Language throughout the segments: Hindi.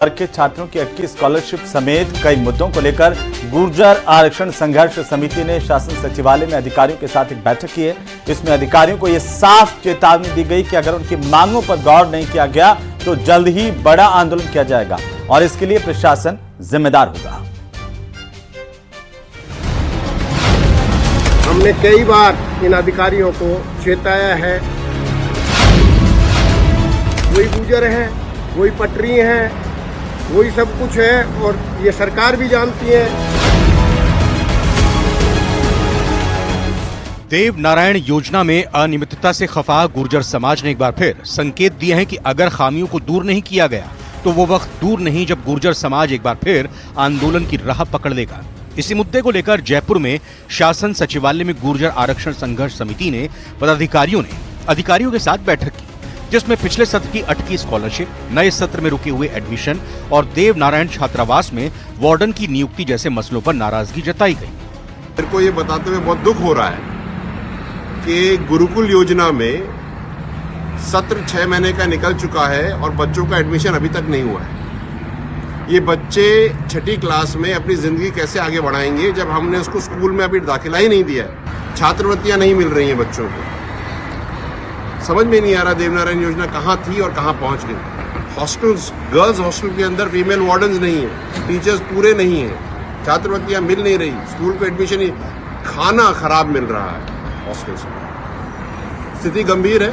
वर्ग के छात्रों की अटकी स्कॉलरशिप समेत कई मुद्दों को लेकर गुर्जर आरक्षण संघर्ष समिति ने शासन सचिवालय में अधिकारियों के साथ एक बैठक की है। इसमें अधिकारियों को यह साफ चेतावनी दी गई कि अगर उनकी मांगों पर गौर नहीं किया गया तो जल्द ही बड़ा आंदोलन किया जाएगा और इसके लिए प्रशासन जिम्मेदार होगा। हमने कई बार इन अधिकारियों को चेताया है। वही गुर्जर हैं, वही पटरी हैं, वही सब कुछ है और ये सरकार भी जानती है। देव नारायण योजना में अनियमितता से खफा गुर्जर समाज ने एक बार फिर संकेत दिए हैं कि अगर खामियों को दूर नहीं किया गया तो वो वक्त दूर नहीं जब गुर्जर समाज एक बार फिर आंदोलन की राह पकड़ लेगा। इसी मुद्दे को लेकर जयपुर में शासन सचिवालय में गुर्जर आरक्षण संघर्ष समिति ने पदाधिकारियों ने अधिकारियों के साथ बैठक की, जिसमें पिछले सत्र की अटकी स्कॉलरशिप, नए सत्र में रुके हुए एडमिशन और देव नारायण छात्रावास में वार्डन की नियुक्ति जैसे मसलों पर नाराजगी जताई गई। मेरे को ये बताते हुए बहुत दुख हो रहा है कि गुरुकुल योजना में सत्र 6 महीने का निकल चुका है और बच्चों का एडमिशन अभी तक नहीं हुआ है। ये बच्चे 6ठी क्लास में अपनी जिंदगी कैसे आगे बढ़ाएंगे जब हमने उसको स्कूल में अभी दाखिला ही नहीं दिया है। छात्रवृत्तियां नहीं मिल रही हैं बच्चों को। समझ में नहीं आ रहा देवनारायण योजना कहाँ थी और कहाँ पहुँच गई। हॉस्टल्स, गर्ल्स हॉस्टल के अंदर फीमेल वार्डन्स नहीं है, टीचर्स पूरे नहीं हैं, छात्रवृत्तियां मिल नहीं रही, स्कूल को एडमिशन ही, खाना खराब मिल रहा है हॉस्टल्स में। स्थिति गंभीर है।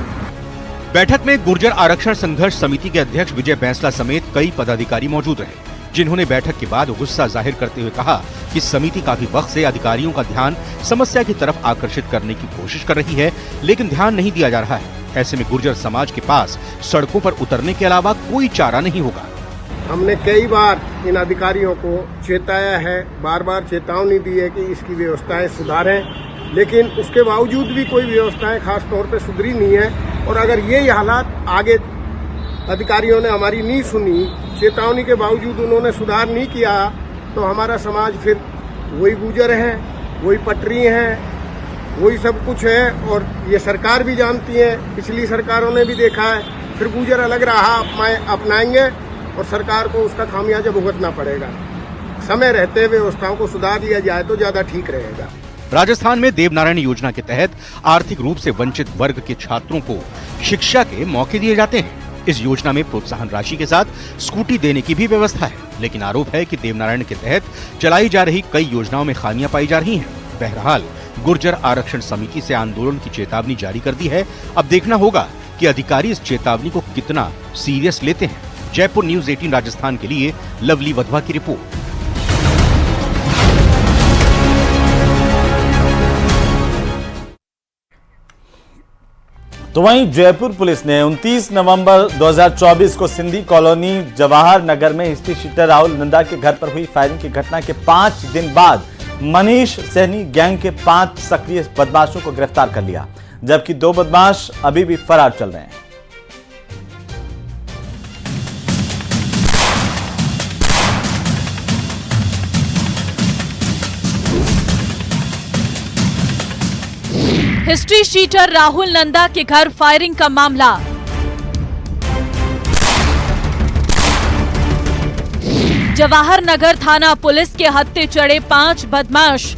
बैठक में गुर्जर आरक्षण संघर्ष समिति के अध्यक्ष विजय बैंसला समेत कई पदाधिकारी मौजूद रहे, जिन्होंने बैठक के बाद गुस्सा जाहिर करते हुए कहा कि समिति काफी वक्त से अधिकारियों का ध्यान समस्या की तरफ आकर्षित करने की कोशिश कर रही है, लेकिन ध्यान नहीं दिया जा रहा है। ऐसे में गुर्जर समाज के पास सड़कों पर उतरने के अलावा कोई चारा नहीं होगा। हमने कई बार इन अधिकारियों को चेताया है, बार बार चेतावनी दी है कि इसकी व्यवस्थाएं सुधारें, लेकिन उसके बावजूद भी कोई व्यवस्थाएं खास तौर पे सुधरी नहीं है। और अगर ये हालात आगे अधिकारियों ने हमारी नहीं सुनी, चेतावनी के बावजूद उन्होंने सुधार नहीं किया, तो हमारा समाज फिर वही गुर्जर हैं, वही पटरी हैं, वही सब कुछ है और ये सरकार भी जानती है। पिछली सरकारों ने भी देखा है, फिर गुर्जर अलग राह अपनाएंगे और सरकार को उसका खामियाजा भुगतना पड़ेगा। समय रहते व्यवस्थाओं को सुधार लिया जाए तो ज्यादा ठीक रहेगा। राजस्थान में देव नारायण योजना के तहत आर्थिक रूप से वंचित वर्ग के छात्रों को शिक्षा के मौके दिए जाते हैं। इस योजना में प्रोत्साहन राशि के साथ स्कूटी देने की भी व्यवस्था है, लेकिन आरोप है कि देवनारायण के तहत चलाई जा रही कई योजनाओं में खामियां पाई जा रही हैं। बहरहाल गुर्जर आरक्षण समिति से आंदोलन की चेतावनी जारी कर दी है। अब देखना होगा कि अधिकारी इस चेतावनी को कितना सीरियस लेते हैं। जयपुर न्यूज़ 18 राजस्थान के लिए लवली वधवा की रिपोर्ट। तो वहीं जयपुर पुलिस ने 29 नवंबर 2024 को सिंधी कॉलोनी जवाहर नगर में हिस्ट्री शीटर राहुल नंदा के घर पर हुई फायरिंग की घटना के 5 दिन बाद मनीष सैनी गैंग के 5 सक्रिय बदमाशों को गिरफ्तार कर लिया, जबकि 2 बदमाश अभी भी फरार चल रहे हैं। हिस्ट्री शीटर राहुल नंदा के घर फायरिंग का मामला। जवाहर नगर थाना पुलिस के हत्थे चढ़े 5 बदमाश।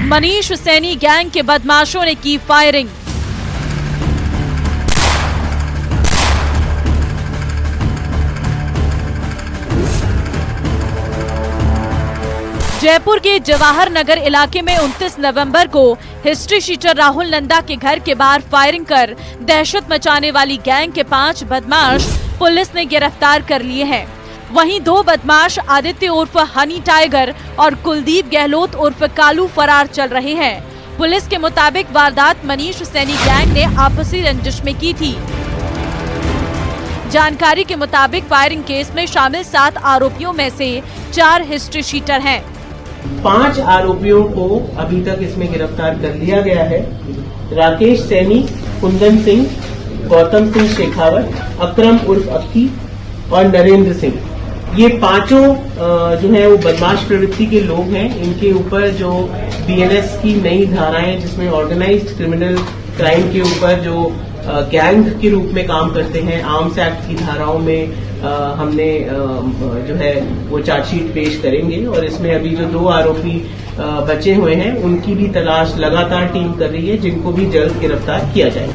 मनीष सैनी गैंग के बदमाशों ने की फायरिंग। जयपुर के जवाहर नगर इलाके में 29 नवंबर को हिस्ट्री शीटर राहुल नंदा के घर के बाहर फायरिंग कर दहशत मचाने वाली गैंग के 5 बदमाश पुलिस ने गिरफ्तार कर लिए हैं। वहीं 2 बदमाश आदित्य उर्फ हनी टाइगर और कुलदीप गहलोत उर्फ कालू फरार चल रहे हैं। पुलिस के मुताबिक वारदात मनीष सैनी गैंग ने आपसी रंजिश में की थी। जानकारी के मुताबिक फायरिंग केस में शामिल 7 आरोपियों में से 4 हिस्ट्री शीटर हैं। 5 आरोपियों को अभी तक इसमें गिरफ्तार कर लिया गया है। राकेश सैनी, कुंदन सिंह, गौतम सिंह शेखावत, अकरम उर्फ अक्की और नरेंद्र सिंह। ये पांचों जो है वो बदमाश प्रवृत्ति के लोग हैं। इनके ऊपर जो बीएनएस की नई धाराएं, जिसमें ऑर्गेनाइज्ड क्रिमिनल क्राइम के ऊपर जो गैंग के रूप में काम करते हैं, आर्म्स एक्ट की धाराओं में हमने जो है वो चार्जशीट पेश करेंगे। और इसमें अभी जो 2 आरोपी बचे हुए हैं उनकी भी तलाश लगातार टीम कर रही है, जिनको भी जल्द गिरफ्तार किया जाए।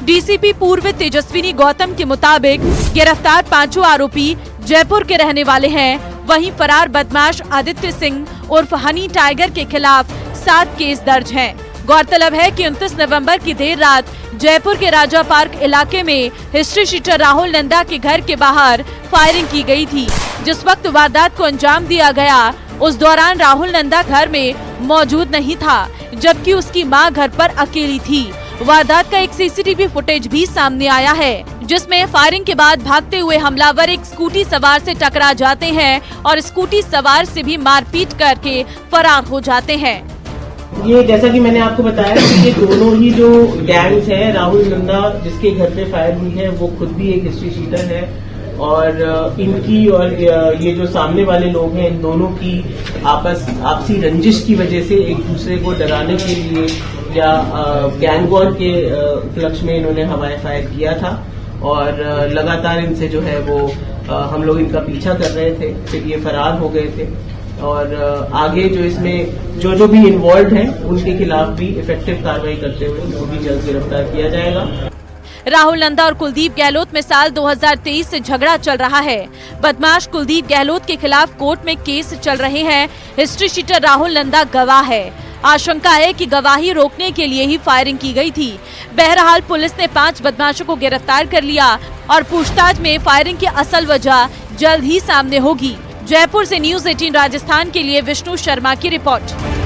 डीसीपी पूर्व तेजस्विनी गौतम के मुताबिक गिरफ्तार 5 आरोपी जयपुर के रहने वाले हैं। वहीं फरार बदमाश आदित्य सिंह उर्फ हनी टाइगर के खिलाफ 7 केस दर्ज हैं। गौरतलब है कि 29 नवंबर की देर रात जयपुर के राजा पार्क इलाके में हिस्ट्री शीटर राहुल नंदा के घर के बाहर फायरिंग की गई थी। जिस वक्त वारदात को अंजाम दिया गया उस दौरान राहुल नंदा घर में मौजूद नहीं था, जबकि उसकी मां घर पर अकेली थी। वारदात का एक सीसीटीवी फुटेज भी सामने आया है, जिसमें फायरिंग के बाद भागते हुए हमलावर एक स्कूटी सवार से टकरा जाते हैं और स्कूटी सवार से भी मारपीट करके फरार हो जाते हैं। ये जैसा कि मैंने आपको बताया कि ये दोनों ही जो गैंग्स हैं, राहुल नंदा जिसके घर पे फायर हुई है वो खुद भी एक हिस्ट्री शीटर है, और इनकी और ये जो सामने वाले लोग हैं, इन दोनों की आपसी रंजिश की वजह से एक दूसरे को डराने के लिए या गैंग वॉर के उपलक्ष्य में इन्होंने हवाई फायर किया था। और लगातार इनसे जो है वो हम लोग इनका पीछा कर रहे थे, फिर ये फरार हो गए थे। और आगे जो इसमें जो भी इन्वॉल्व हैं उनके खिलाफ भी इफेक्टिव कार्रवाई करते हुए उनको भी जल्द गिरफ्तार किया जाएगा। राहुल नंदा और कुलदीप गहलोत में साल 2023 से झगड़ा चल रहा है। बदमाश कुलदीप गहलोत के खिलाफ कोर्ट में केस चल रहे हैं। हिस्ट्री शीटर राहुल नंदा गवाह है। आशंका है कि गवाही रोकने के लिए ही फायरिंग की गई थी। बहरहाल पुलिस ने 5 बदमाशों को गिरफ्तार कर लिया और पूछताछ में फायरिंग की असल वजह जल्द ही सामने होगी। जयपुर से न्यूज़ 18 राजस्थान के लिए विष्णु शर्मा की रिपोर्ट।